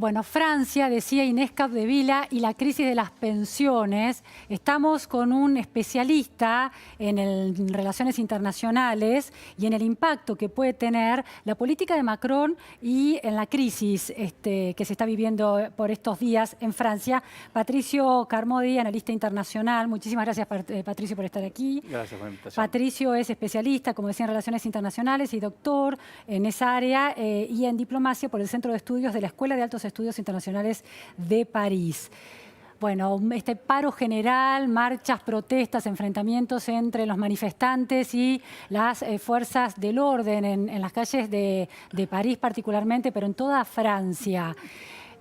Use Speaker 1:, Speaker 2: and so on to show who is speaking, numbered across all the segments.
Speaker 1: Bueno, Francia, decía Inés Capdevila, y la crisis de las pensiones. Estamos con un especialista en relaciones internacionales y en el impacto que puede tener la política de Macron y en la crisis que se está viviendo por estos días en Francia. Patricio Carmody, analista internacional. Muchísimas gracias, Patricio, por estar aquí.
Speaker 2: Gracias por la invitación.
Speaker 1: Patricio es especialista, como decía, en relaciones internacionales y doctor en esa área y en diplomacia por el Centro de Estudios de la Escuela de Altos Estudios Internacionales de París. Bueno, este paro general, marchas, protestas, enfrentamientos entre los manifestantes y las fuerzas del orden en las calles de París particularmente, pero en toda Francia.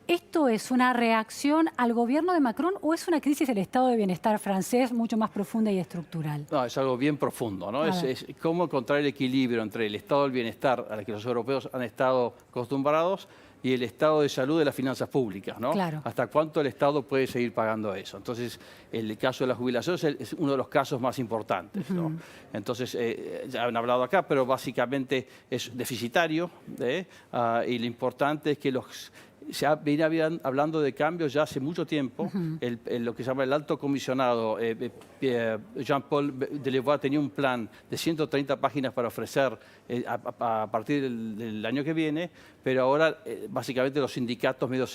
Speaker 1: ¿Esto es una reacción al gobierno de Macron o es una crisis del estado de bienestar francés mucho más profunda y estructural?
Speaker 2: No, es algo bien profundo, ¿no? Es cómo encontrar el equilibrio entre el estado del bienestar al que los europeos han estado acostumbrados y el estado de salud de las finanzas públicas, ¿no?
Speaker 1: Claro.
Speaker 2: ¿Hasta cuánto el Estado puede seguir pagando eso? Entonces, el caso de la jubilación es uno de los casos más importantes, ¿no? Entonces, ya han hablado acá, pero básicamente es deficitario, y lo importante es que se viene hablando de cambios ya hace mucho tiempo. Lo que se llama el alto comisionado, Jean-Paul Delevoye, tenía un plan de 130 páginas para ofrecer a partir del año que viene, pero ahora básicamente los sindicatos medio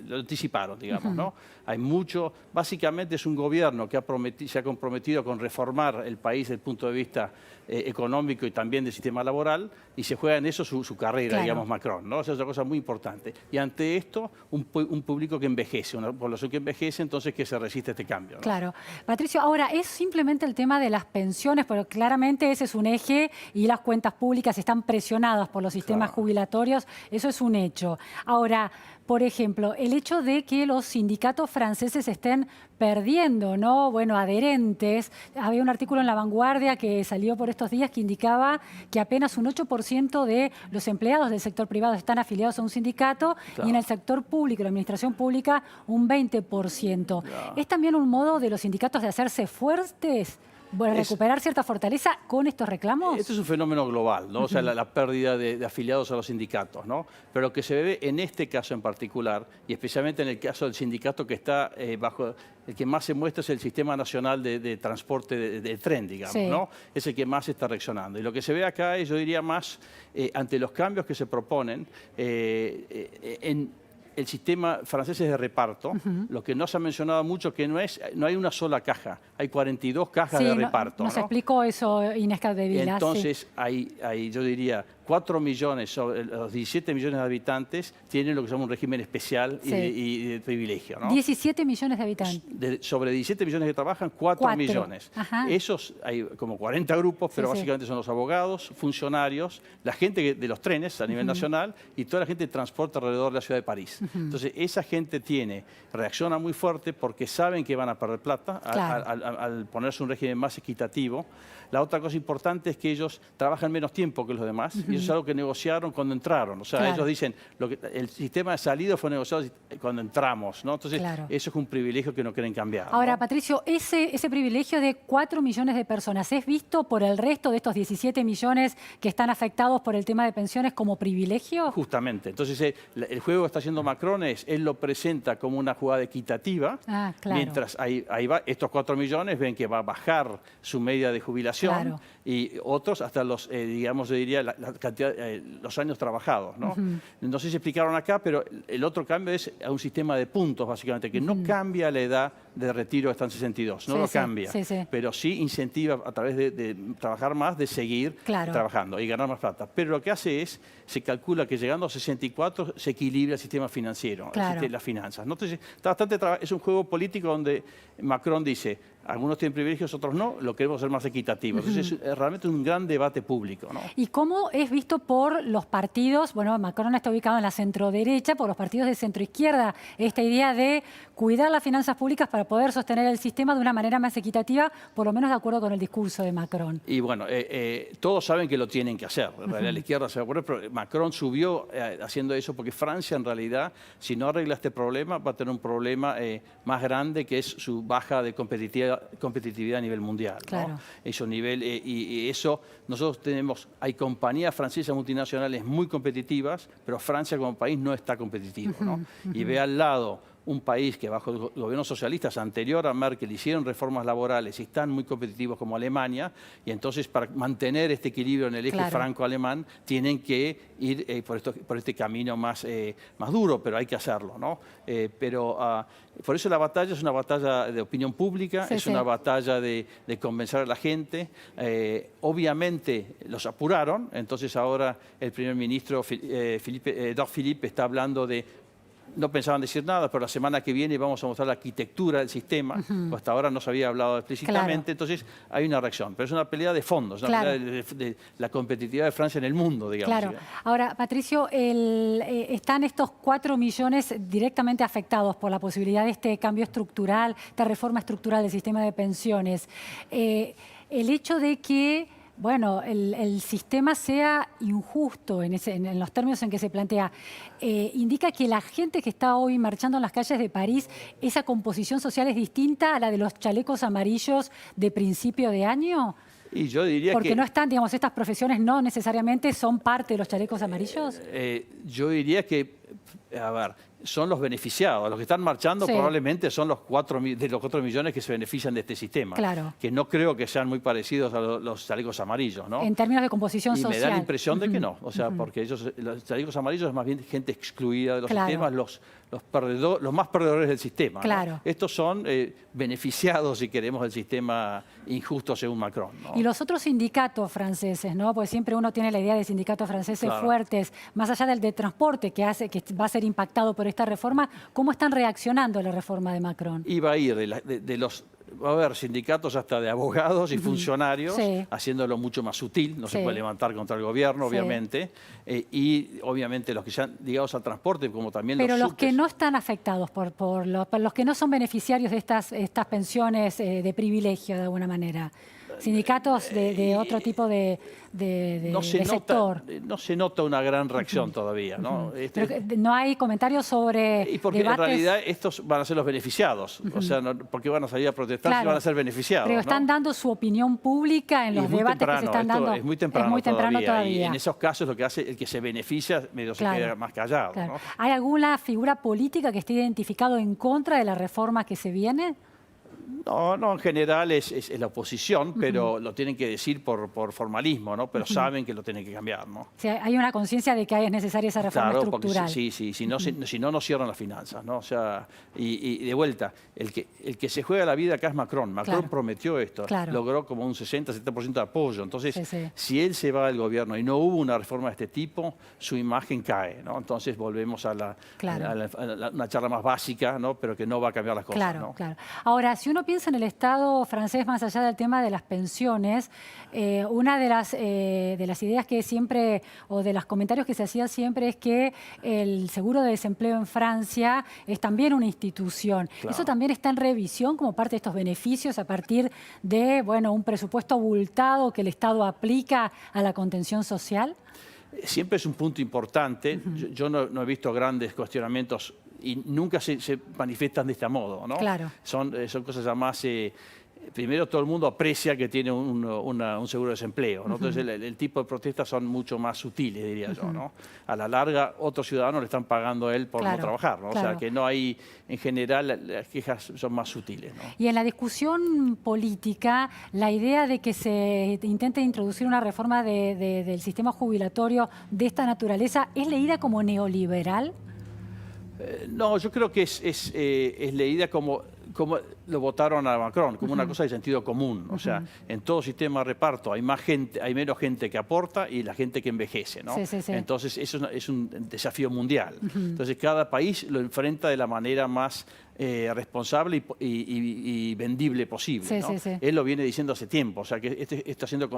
Speaker 2: lo anticiparon, digamos, ¿no? Hay mucho, básicamente es un gobierno que se ha comprometido con reformar el país desde el punto de vista económico y también del sistema laboral, y se juega en eso su carrera,
Speaker 1: claro,
Speaker 2: digamos, Macron, ¿no? Esa es otra cosa muy importante. Y ante esto, un público que envejece, una población que envejece, entonces que se resiste a este cambio, ¿no?
Speaker 1: Claro. Patricio, ahora, ¿es simplemente el tema de las pensiones? Pero claramente ese es un eje y las cuentas públicas están presionadas por los sistemas jubilatorios. Eso es un hecho. Ahora, por ejemplo, el hecho de que los sindicatos franceses estén perdiendo, ¿no? Bueno, adherentes. Había un artículo en La Vanguardia que salió por estos días que indicaba que apenas un 8% de los empleados del sector privado están afiliados a un sindicato, y en el sector público, la administración pública, un 20%. ¿Es también un modo de los sindicatos de hacerse fuertes? Bueno, recuperar cierta fortaleza con estos reclamos.
Speaker 2: Esto es un fenómeno global, ¿no? O sea, la pérdida de afiliados a los sindicatos, ¿no? Pero lo que se ve en este caso en particular, y especialmente en el caso del sindicato que está bajo, el que más se muestra es el Sistema Nacional de Transporte de Tren, digamos, ¿no? Es el que más está reaccionando. Y lo que se ve acá es, yo diría, más ante los cambios que se proponen el sistema francés es de reparto. Lo que no se ha mencionado mucho, que no hay una sola caja, hay 42 cajas de reparto.
Speaker 1: Nos explicó eso Inés Capdevila.
Speaker 2: Entonces, hay, yo diría, 4 millones sobre los 17 millones de habitantes tienen lo que se llama un régimen especial y de privilegio, ¿no?
Speaker 1: 17 millones de habitantes.
Speaker 2: Sobre 17 millones que trabajan, 4 millones. Esos, hay como 40 grupos, pero básicamente son los abogados, funcionarios, la gente de los trenes a nivel nacional y toda la gente de transporte alrededor de la ciudad de París. Entonces, esa gente reacciona muy fuerte porque saben que van a perder plata al ponerse un régimen más equitativo. La otra cosa importante es que ellos trabajan menos tiempo que los demás, y eso es algo que negociaron cuando entraron. O sea, ellos dicen, el sistema de salida fue negociado cuando entramos, ¿no? Entonces, eso es un privilegio que no quieren cambiar,
Speaker 1: Ahora,
Speaker 2: ¿no?
Speaker 1: Patricio, ese privilegio de 4 millones de personas, ¿es visto por el resto de estos 17 millones que están afectados por el tema de pensiones como privilegio?
Speaker 2: Justamente. Entonces, el juego que está haciendo Macron él lo presenta como una jugada equitativa, mientras estos 4 millones ven que va a bajar su media de jubilación, y otros hasta digamos, yo diría, la cantidad, los años trabajados, ¿no? No sé si explicaron acá, pero el otro cambio es a un sistema de puntos, básicamente, que no cambia la edad de retiro hasta en 62, no lo cambia, pero sí incentiva a través de trabajar más, de seguir trabajando y ganar más plata. Pero lo que hace se calcula que llegando a 64 se equilibra el sistema financiero, las finanzas, ¿no? Entonces, es un juego político donde Macron dice, algunos tienen privilegios, otros no, lo queremos hacer más equitativo. Entonces, es realmente un gran debate público, ¿no?
Speaker 1: ¿Y cómo es visto por los partidos? Bueno, Macron está ubicado en la centroderecha, por los partidos de centroizquierda, esta idea de cuidar las finanzas públicas para para poder sostener el sistema de una manera más equitativa, por lo menos de acuerdo con el discurso de Macron.
Speaker 2: Y bueno, todos saben que lo tienen que hacer. En realidad la izquierda se acuerda, pero Macron subió haciendo eso porque Francia en realidad, si no arregla este problema, va a tener un problema más grande, que es su baja de competitividad a nivel mundial.
Speaker 1: Claro.
Speaker 2: ¿no? Eso nivel, y eso, nosotros hay compañías francesas multinacionales muy competitivas, pero Francia como país no está competitivo. ¿no? Y ve al lado un país que bajo gobiernos socialistas anterior a Merkel hicieron reformas laborales y están muy competitivos como Alemania, y entonces para mantener este equilibrio en el eje franco-alemán tienen que ir por este camino más duro, pero hay que hacerlo. ¿no? Por eso la batalla es una batalla de opinión pública, es una batalla de convencer a la gente. Obviamente los apuraron, entonces ahora el primer ministro Edouard Philippe está hablando de... No pensaban decir nada, pero la semana que viene vamos a mostrar la arquitectura del sistema. Hasta ahora no se había hablado explícitamente, entonces hay una reacción. Pero es una pelea de fondos, una pelea de la competitividad de Francia en el mundo, digamos.
Speaker 1: Claro. Ahora, Patricio, están estos 4 millones directamente afectados por la posibilidad de este cambio estructural, esta reforma estructural del sistema de pensiones. El hecho de que... bueno, el sistema sea injusto en los términos en que se plantea, indica que la gente que está hoy marchando en las calles de París, esa composición social es distinta a la de los chalecos amarillos de principio de año.
Speaker 2: Y yo diría
Speaker 1: porque no están, digamos, estas profesiones no necesariamente son parte de los chalecos amarillos.
Speaker 2: Yo diría que, a ver, son los beneficiados. Los que están marchando probablemente son los 4 millones que se benefician de este sistema.
Speaker 1: Claro.
Speaker 2: Que no creo que sean muy parecidos a los chalecos amarillos, ¿no?
Speaker 1: En términos de composición social.
Speaker 2: Y me da la impresión de que no. O sea, porque los chalecos amarillos es más bien gente excluida de los sistemas, los más perdedores del sistema.
Speaker 1: Claro.
Speaker 2: ¿no? Estos son beneficiados, si queremos, del sistema injusto según Macron. ¿no?
Speaker 1: Y los otros sindicatos franceses, ¿no? Porque siempre uno tiene la idea de sindicatos franceses fuertes, más allá del de transporte que va a ser impactado por esta reforma, ¿cómo están reaccionando a la reforma de Macron?
Speaker 2: Y va a ir va a haber sindicatos hasta de abogados y funcionarios haciéndolo mucho más sutil, no se puede levantar contra el gobierno, obviamente, y obviamente los que sean ligados al transporte, como también
Speaker 1: pero
Speaker 2: los
Speaker 1: que no están afectados por los que no son beneficiarios de estas pensiones de privilegio, de alguna manera. Sindicatos de otro tipo de sector.
Speaker 2: No se nota una gran reacción todavía, ¿no?
Speaker 1: Pero no hay comentarios sobre
Speaker 2: y porque
Speaker 1: debates...
Speaker 2: en realidad estos van a ser los beneficiados. O sea, porque van a salir a protestar si van a ser beneficiados.
Speaker 1: Pero están dando su opinión pública en los debates que se están dando.
Speaker 2: Es muy temprano, todavía. Y en esos casos lo que hace el que se beneficia medio se queda más callado. ¿no?
Speaker 1: ¿Hay alguna figura política que esté identificado en contra de la reforma que se viene?
Speaker 2: No, en general es la oposición, pero lo tienen que decir por formalismo, ¿no? Pero saben que lo tienen que cambiar, ¿no?
Speaker 1: O sea, hay una conciencia de que es necesaria esa reforma estructural.
Speaker 2: Porque si no cierran las finanzas, ¿no? O sea, y de vuelta, el que se juega la vida acá es Macron. Macron prometió esto, logró como un 60-70% de apoyo. Entonces, si él se va del gobierno y no hubo una reforma de este tipo, su imagen cae, ¿no? Entonces volvemos a una charla más básica, ¿no? Pero que no va a cambiar las cosas, ¿no?
Speaker 1: Ahora, si uno piensa en el Estado francés, más allá del tema de las pensiones, una de las ideas que siempre, o de los comentarios que se hacía siempre, es que el seguro de desempleo en Francia es también una institución. ¿Eso también está en revisión como parte de estos beneficios a partir de, bueno, un presupuesto abultado que el Estado aplica a la contención social?
Speaker 2: Siempre es un punto importante. Yo no he visto grandes cuestionamientos y nunca se manifiestan de este modo, ¿no?
Speaker 1: Claro.
Speaker 2: Son cosas además... primero, todo el mundo aprecia que tiene un seguro de desempleo, ¿no? Entonces, el tipo de protestas son mucho más sutiles, diría yo, ¿no? A la larga, otros ciudadanos le están pagando a él por no trabajar, ¿no? O sea, que no hay, en general, las quejas son más sutiles, ¿no?
Speaker 1: Y en la discusión política, la idea de que se intente introducir una reforma del sistema jubilatorio de esta naturaleza, ¿es leída como neoliberal?
Speaker 2: No, yo creo que es leída como lo votaron a Macron, como una cosa de sentido común. O sea, en todo sistema de reparto hay menos gente que aporta y la gente que envejece, ¿no? Entonces, eso es un desafío mundial. Entonces, cada país lo enfrenta de la manera más responsable y vendible posible.
Speaker 1: Sí,
Speaker 2: ¿no?
Speaker 1: sí, sí.
Speaker 2: Él lo viene diciendo hace tiempo, o sea que está siendo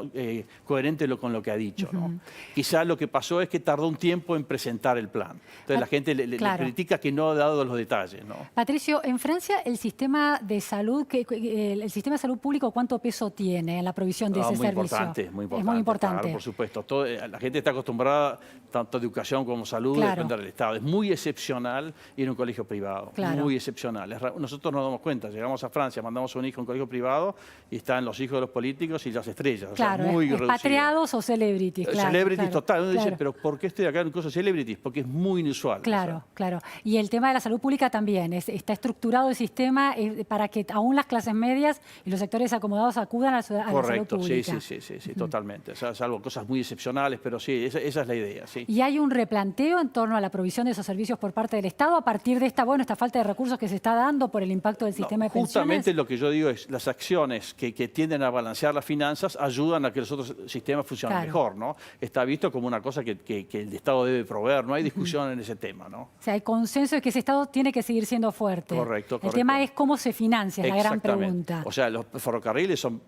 Speaker 2: coherente con lo que ha dicho. ¿no? Quizás lo que pasó es que tardó un tiempo en presentar el plan. Entonces la gente le critica que no ha dado los detalles. ¿no?
Speaker 1: Patricio, en Francia el sistema de salud, el sistema de salud público, ¿cuánto peso tiene en la provisión de ese servicio?
Speaker 2: Muy importante.
Speaker 1: Es muy importante.
Speaker 2: Claro, por supuesto. La gente está acostumbrada, tanto a educación como salud, depende del Estado. Es muy excepcional ir a un colegio privado.
Speaker 1: Claro.
Speaker 2: Muy excepcional. Nosotros nos damos cuenta, llegamos a Francia, mandamos a un hijo a un colegio privado y están los hijos de los políticos y las estrellas.
Speaker 1: Claro,
Speaker 2: o sea, muy
Speaker 1: expatriados o celebrities. Claro,
Speaker 2: celebrities total. Uno
Speaker 1: claro.
Speaker 2: dice, pero ¿por qué estoy acá en un curso de celebrities? Porque es muy inusual.
Speaker 1: Claro,
Speaker 2: o sea.
Speaker 1: claro. Y el tema de la salud pública también. Está estructurado el sistema para que aún las clases medias y los sectores acomodados acudan a la salud pública.
Speaker 2: Correcto, sí, totalmente. O sea, salvo cosas muy excepcionales, pero sí, esa es la idea. Sí.
Speaker 1: ¿Y hay un replanteo en torno a la provisión de esos servicios por parte del Estado a partir de esta falta de recursos que se está dando por el impacto del sistema de pensiones?
Speaker 2: Justamente lo que yo digo es las acciones que tienden a balancear las finanzas ayudan a que los otros sistemas funcionen mejor. ¿no? Está visto como una cosa que el Estado debe proveer, no hay discusión en ese tema. ¿no?
Speaker 1: O sea, hay consenso de que ese Estado tiene que seguir siendo fuerte.
Speaker 2: Correcto.
Speaker 1: El tema es cómo se financia, es la gran pregunta.
Speaker 2: O sea, los ferrocarriles son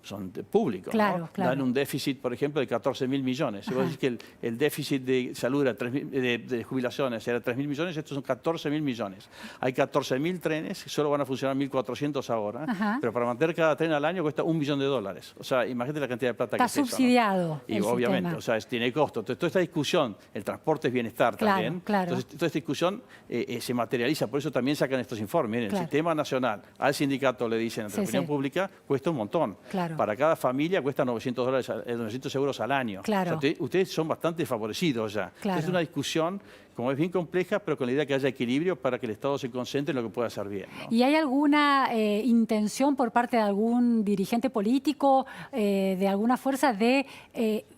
Speaker 2: públicos.
Speaker 1: Claro,
Speaker 2: ¿no?
Speaker 1: claro.
Speaker 2: Dan un déficit, por ejemplo, de 14.000 millones. Si vos decís que el déficit de salud era de jubilaciones era 3.000 millones, estos son 14.000 millones. Hay 14.000 trenes, solo van a funcionar 1.400 ahora, pero para mantener cada tren al año cuesta $1 millón. O sea, imagínate la cantidad de plata que es eso.
Speaker 1: Está subsidiado.
Speaker 2: Y obviamente,
Speaker 1: sistema.
Speaker 2: o sea, tiene costo. Entonces, toda esta discusión, el transporte es bienestar también.
Speaker 1: Claro.
Speaker 2: Entonces, toda esta discusión se materializa. Por eso también sacan estos informes. Miren, el sistema nacional, al sindicato le dicen, ante la opinión pública, cuesta un montón. Para cada familia cuesta $900 al año. O sea, ustedes son bastante favorecidos ya. Es una discusión, como es bien compleja, pero con la idea de que haya equilibrio para que el Estado se concentre en lo que pueda hacer bien. ¿no?
Speaker 1: ¿Y hay alguna intención por parte de algún dirigente político, de alguna fuerza, de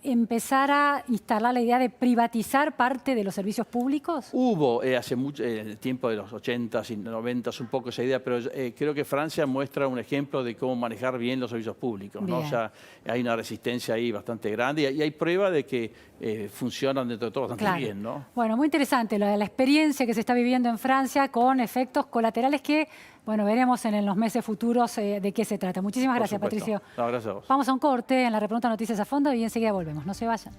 Speaker 1: empezar a instalar la idea de privatizar parte de los servicios públicos?
Speaker 2: Hubo hace mucho, en el tiempo de los 80s y 90s un poco esa idea, pero creo que Francia muestra un ejemplo de cómo manejar bien los servicios públicos. ¿no? O sea, hay una resistencia ahí bastante grande y hay prueba de que funcionan dentro de todo bastante bien. ¿no?
Speaker 1: Bueno, muy interesante la experiencia que se está viviendo en Francia con efectos colaterales que, bueno, veremos en los meses futuros de qué se trata. Muchísimas gracias, Patricio.
Speaker 2: No, gracias a vos.
Speaker 1: Vamos a un corte en la Repregunta Noticias a Fondo y enseguida volvemos. No se vayan.